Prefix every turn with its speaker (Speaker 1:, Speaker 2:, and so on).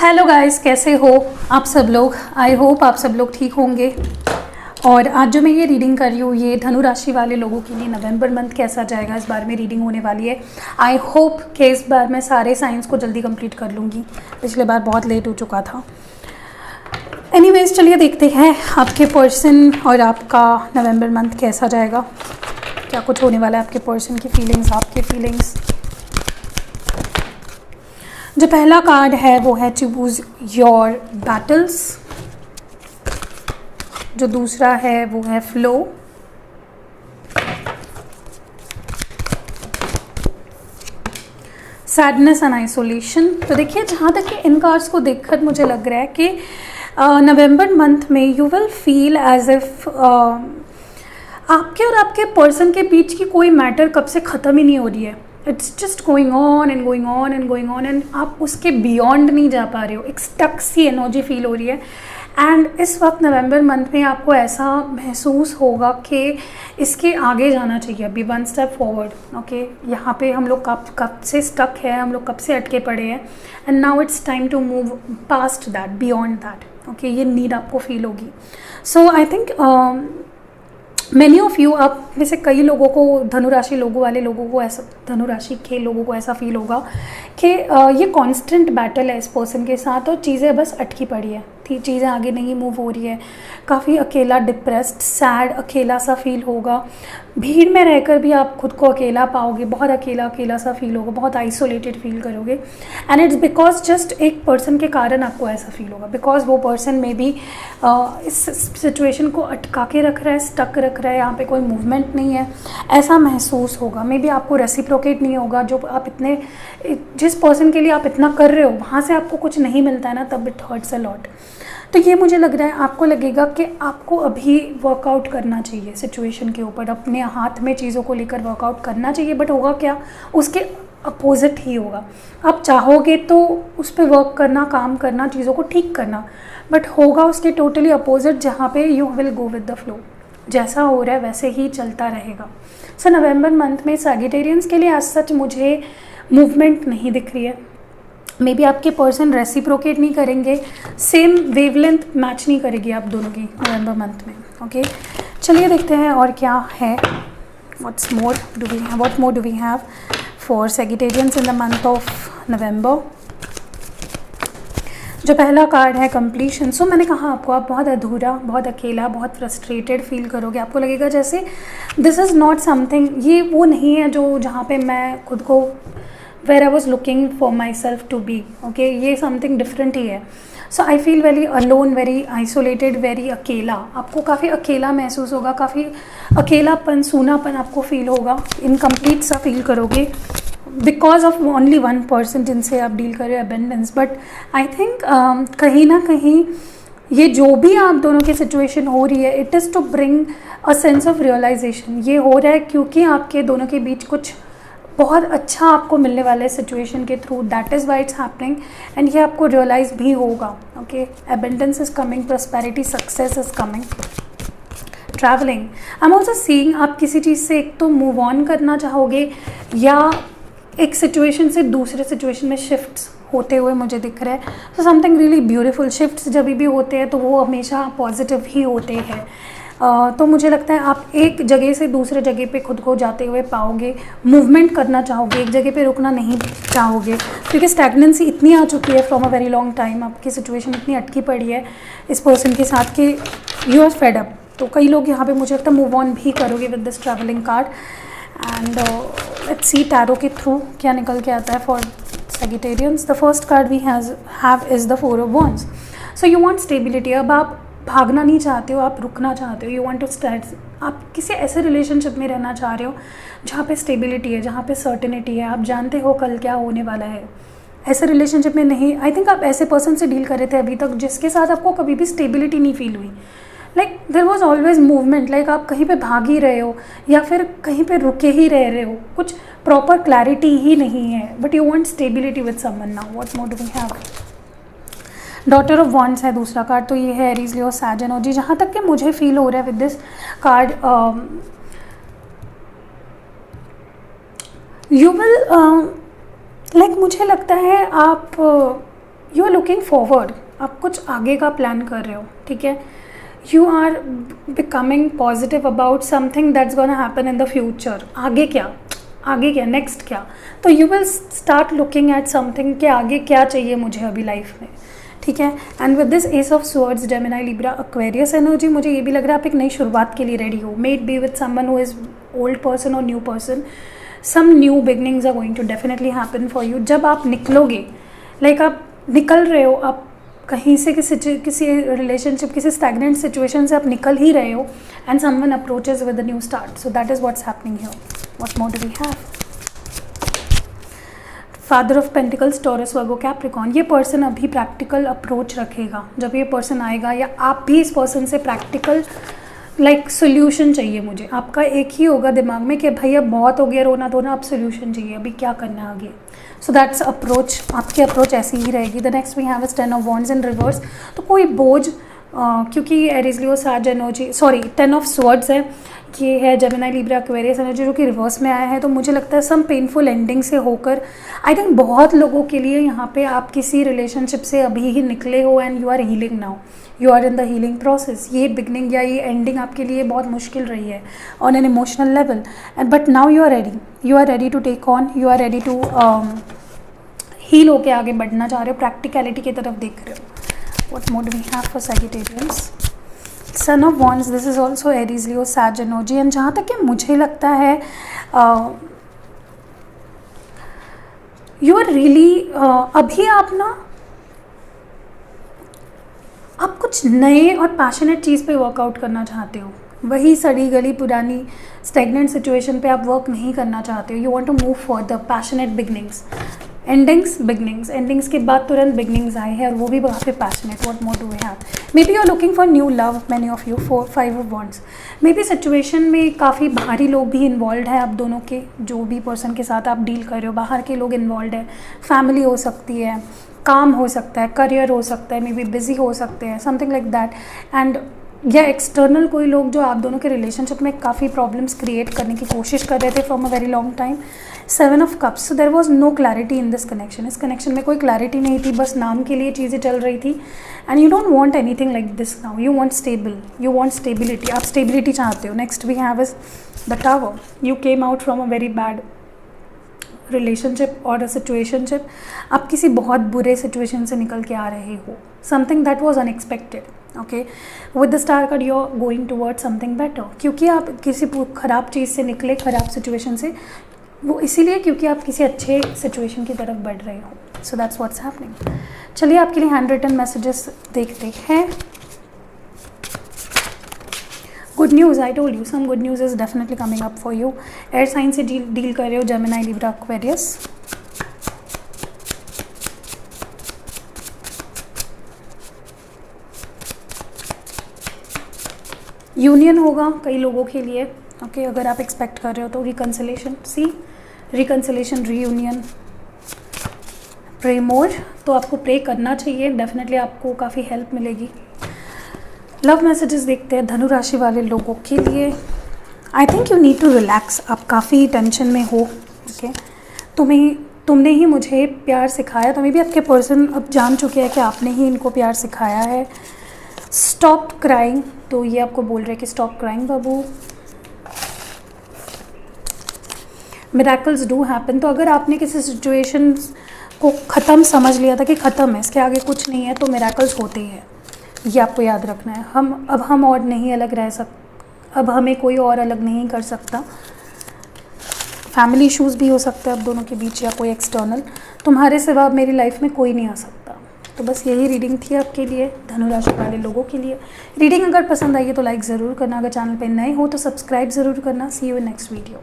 Speaker 1: Hello guys, कैसे हो आप सब लोग। आई होप आप सब लोग ठीक होंगे। और आज जो मैं ये रीडिंग कर रही हूँ ये धनु राशि वाले लोगों के लिए नवंबर मंथ कैसा जाएगा इस बारे में रीडिंग होने वाली है। आई होप कि इस बार मैं सारे साइंस को जल्दी कंप्लीट कर लूँगी, पिछले बार बहुत लेट हो चुका था। एनीवेज चलिए देखते हैं आपके पर्सन और आपका नवंबर मंथ कैसा जाएगा, क्या कुछ होने वाला है आपके पर्सन की फीलिंग्स, आपके फीलिंग्स। जो पहला कार्ड है वो है चूज योर बैटल्स, जो दूसरा है वो है फ्लो, सैडनेस एंड आइसोलेशन। तो देखिए जहाँ तक कि इन कार्ड्स को देखकर मुझे लग रहा है कि नवंबर मंथ में you will feel as if आपके और आपके पर्सन के बीच की कोई मैटर कब से ख़त्म ही नहीं हो रही है। It's just going on and going on and going on and आप उसके बियॉन्ड नहीं जा पा रहे हो। एक स्टक सी एनर्जी फील हो रही है। एंड इस वक्त नवंबर मंथ में आपको ऐसा महसूस होगा कि इसके आगे जाना चाहिए, अभी वन स्टेप फॉरवर्ड। ओके, यहाँ पे हम लोग कब से स्टक है, हम लोग कब से अटके पड़े हैं and now it's time to move past that, beyond that. Okay, ये नीड आपको फील होगी। So I think many of you, आप में से कई लोगों को, धनुराशि लोगों को ऐसा, धनुराशि के लोगों को ऐसा फील होगा कि ये कांस्टेंट बैटल है इस पर्सन के साथ और चीज़ें बस अटकी पड़ी है, चीज़ें आगे नहीं मूव हो रही है। काफ़ी अकेला, डिप्रेस्ड, सैड, अकेला सा फील होगा। भीड़ में रहकर भी आप खुद को अकेला पाओगे, बहुत अकेला सा फील होगा, बहुत आइसोलेटेड फील करोगे। एंड इट्स बिकॉज जस्ट एक पर्सन के कारण आपको ऐसा फील होगा, बिकॉज वो पर्सन में भी इस सिचुएशन को अटका के रख रहा है, स्टक रख रहा है, यहाँ पे कोई मूवमेंट नहीं है, ऐसा महसूस होगा। मे बी आपको रेसिप्रोकेट नहीं होगा, जो आप इतने, जिस पर्सन के लिए आप इतना कर रहे हो वहाँ से आपको कुछ नहीं मिलता है ना, तब इट हर्ट्स अ लॉट। तो ये मुझे लग रहा है आपको लगेगा कि आपको अभी वर्कआउट करना चाहिए सिचुएशन के ऊपर, अपने हाथ में चीज़ों को लेकर वर्कआउट करना चाहिए। बट होगा क्या, उसके अपोजिट ही होगा। आप चाहोगे तो उस पर वर्क करना, काम करना, चीज़ों को ठीक करना, बट होगा उसके टोटली अपोजिट, जहाँ पे you will go with the flow. जैसा हो रहा है वैसे ही चलता रहेगा। सो नवंबर मंथ में सैजिटेरियंस के लिए आज सच मुझे मूवमेंट नहीं दिख रही है। मे बी आपके पर्सन रेसिप्रोकेट नहीं करेंगे, सेम वेवलेंथ मैच नहीं करेगी आप दोनों की नवंबर मंथ में। ओके, चलिए देखते हैं और क्या है, what more do we have for Sagittarians in the month of November. जो पहला कार्ड है कंप्लीशन। सो मैंने कहा आपको, आप बहुत अधूरा, बहुत अकेला, बहुत फ्रस्ट्रेटेड फील करोगे। आपको लगेगा जैसे दिस इज़ नॉट समथिंग, ये वो नहीं है जो जहाँ पे मैं खुद को, where I was looking for myself to be. Okay, ये something different ही है। So I feel very alone, very isolated, very अकेला। आपको काफ़ी अकेला महसूस होगा, काफ़ी अकेलापन, सूनापन आपको फील होगा, इनकम्प्लीट सा फील करोगे because of only one person जिनसे आप डील कर रहे हो, अबेंडेंस। बट आई थिंक कहीं ना कहीं ये जो भी आप दोनों की सिचुएशन हो रही है, it is to bring a sense of realisation. ये हो रहा है क्योंकि आपके दोनों के बीच कुछ बहुत अच्छा आपको मिलने वाला है सिचुएशन के through, that is why it's happening. And ये आपको रियलाइज़ भी होगा। Okay, abundance is coming, prosperity, success is coming, travelling. I am also seeing आप किसी चीज़ से एक तो मूव ऑन करना चाहोगे या एक सिचुएशन से दूसरे सिचुएशन में शिफ्ट्स होते हुए मुझे दिख रहा है। So something really beautiful. Shifts जब भी होते हैं तो वो हमेशा पॉजिटिव ही होते हैं। तो मुझे लगता है आप एक जगह से दूसरे जगह पे खुद को जाते हुए पाओगे, मूवमेंट करना चाहोगे, एक जगह पे रुकना नहीं चाहोगे, क्योंकि स्टैग्नेंसी इतनी आ चुकी है from a very long time. आपकी सिचुएशन इतनी अटकी पड़ी है इस पर्सन के साथ कि यू आर फेड अप। तो कई लोग यहाँ पे मुझे लगता है मूव ऑन भी करोगे with this travelling card. And let's see tarot के थ्रू क्या निकल के आता है for Sagittarians. The first card we have is the 4 of wands. So you want stability. अब आप भागना नहीं चाहते हो, आप रुकना चाहते हो, यू वांट टू स्टैंड। आप किसी ऐसे रिलेशनशिप में रहना चाह रहे हो जहाँ पे स्टेबिलिटी है, जहाँ पे सर्टेनिटी है, आप जानते हो कल क्या होने वाला है। ऐसे रिलेशनशिप में नहीं, आई थिंक आप ऐसे पर्सन से डील कर रहे थे अभी तक जिसके साथ आपको कभी भी स्टेबिलिटी नहीं फील हुई। Like there was always movement, like आप कहीं पे भाग ही रहे हो या फिर कहीं पे रुके ही रह रहे हो, कुछ प्रॉपर क्लैरिटी ही नहीं है। But you want stability with someone now. What more do we have? Daughter of wands है दूसरा कार्ड। तो ये है एरीज, लियो, सैज एनर्जी। जहाँ तक कि मुझे फील हो रहा है with this card, you will like, मुझे लगता है आप यू आर लुकिंग फॉरवर्ड, आप कुछ आगे का प्लान कर रहे हो, ठीक है। You are becoming positive about something that's gonna happen in the future. आगे क्या, आगे क्या, नेक्स्ट क्या, तो you will start looking at something कि आगे क्या चाहिए मुझे अभी लाइफ में, ठीक है। And with this S of swords, Gemini, Libra, Aquarius energy, मुझे ये भी लग रहा है आप एक नई शुरुआत के लिए रेडी हो। May it be with someone who is old person और new person, some new beginnings are going to definitely happen for you. जब आप निकलोगे, लाइक आप निकल रहे हो, आप कहीं से किसी रिलेशनशिप, किसी स्टैग्नेंट सिचुएशन से आप निकल ही रहे हो, and someone approaches with a new start. So that is what's happening here. What more do we have? Father of pentacles, Taurus, Virgo, Capricorn. ये पर्सन अभी प्रैक्टिकल अप्रोच रखेगा। जब ये पर्सन आएगा, या आप भी इस पर्सन से प्रैक्टिकल लाइक सोल्यूशन चाहिए मुझे, आपका एक ही होगा दिमाग में कि भाई अब बहुत हो गया रोना धोना, अब सोल्यूशन चाहिए, अभी क्या करना है आगे। सो दैट्स अप्रोच, आपकी अप्रोच ऐसी ही रहेगी। The next we have is 10 of wands in reverse. तो कोई बोझ, क्योंकि एरीज, लियो, सैज एनर्जी, सॉरी 10 ऑफ स्वर्ड्स है, ये है जेमिनी, लिब्रा, एक्वेरियस एनर्जी जो कि रिवर्स में आया है। तो मुझे लगता है सम पेनफुल एंडिंग से होकर, आई थिंक बहुत लोगों के लिए यहाँ पे आप किसी रिलेशनशिप से अभी ही निकले हो and you are healing now, you are in the healing process. ये बिगनिंग या ये एंडिंग आपके लिए बहुत मुश्किल रही है on an emotional level, and but now you are ready to take on, you are ready to heal होके आगे बढ़ना चाह रहे हो, प्रैक्टिकलिटी की तरफ देख रहे हो। What more do we have for Sagittarians? Son of Wands, this is also Aries, Leo, Sag energy, and जहाँ तक कि मुझे लगता है you are really अभी आप ना, आप कुछ नए और पैशनेट चीज़ पे वर्कआउट करना चाहते हो। वही सड़ी गली पुरानी स्टेगनेंट सिचुएशन पे आप वर्क नहीं करना चाहते हो। You want to move further, passionate beginnings, endings, beginnings, endings के बाद तुरंत बिगनिंग्स आए हैं और वो भी काफ़ी passionate. What more do we have? Maybe you are looking for new love, many of you. 5 of wands, maybe situation में काफ़ी बाहरी लोग भी इन्वॉल्व है आप दोनों के, जो भी पर्सन के साथ आप डील कर रहे हो, बाहर के लोग इन्वॉल्व है। फैमिली हो सकती है, काम हो सकता है, करियर हो सकता है, मे बी बिजी हो सकते हैं, समथिंग लाइक दैट। एंड या एक्सटर्नल कोई लोग जो आप दोनों के रिलेशनशिप में काफ़ी प्रॉब्लम्स क्रिएट करने की कोशिश कर रहे थे from a very long time. 7 of cups, so there was no clarity in this connection. इस कनेक्शन में कोई क्लैरिटी नहीं थी, बस नाम के लिए चीज़ें चल रही थी। And you don't want anything like this now, you want stable, you want stability, आप स्टेबिलिटी चाहते हो। Next we have is the tower. You came out from a very bad relationship और अ सिचुएशनशिप, आप किसी बहुत बुरे situation से निकल के आ रहे हो, something that was unexpected. Okay, with the star card you are going towards something better, क्योंकि आप किसी ख़राब चीज़ से निकले, ख़राब सिचुएशन से, वो इसीलिए क्योंकि आप किसी अच्छे सिचुएशन की तरफ बढ़ रहे हो। So that's what's happening. चलिए आपके लिए हैंड रिटन मैसेजेस देखते हैं। Good news, I told you some good news is definitely coming up for you. Air sign से डील कर रहे हो, जेमिनी, लिब्रा, एक्वेरियस। यूनियन होगा कई लोगों के लिए, ओके, अगर आप एक्सपेक्ट कर रहे हो तो रिकन्सिलेशन, रिकन्सिलेशन, रीयूनियन। प्रे मोर, तो आपको प्रे करना चाहिए, डेफिनेटली आपको काफ़ी हेल्प मिलेगी। लव मैसेजेस देखते हैं धनु राशि वाले लोगों के लिए। I think you need to relax, आप काफ़ी टेंशन में हो, ओके। तुमने ही मुझे प्यार सिखाया, तो मे भी आपके पर्सन अब जान चुके हैं कि आपने ही इनको प्यार सिखाया है। स्टॉप क्राइंग, तो ये आपको बोल रहे हैं कि stop crying Babu. Miracles do happen, तो अगर आपने किसी सिचुएशन को ख़त्म समझ लिया था कि ख़त्म है, इसके आगे कुछ नहीं है, तो मिरेकल्स होते हैं, ये आपको याद रखना है। हम और नहीं अलग रह सकते, अब हमें कोई और अलग नहीं कर सकता। फैमिली इश्यूज़ भी हो सकते हैं अब दोनों के बीच, या कोई एक्सटर्नल, तुम्हारे सिवा अब मेरी लाइफ में कोई नहीं आ सकता। तो बस यही रीडिंग थी आपके लिए, धनु राशि वाले लोगों के लिए। रीडिंग अगर पसंद आई है तो लाइक ज़रूर करना, अगर चैनल पे नए हो तो सब्सक्राइब ज़रूर करना। सी यू इन नेक्स्ट वीडियो।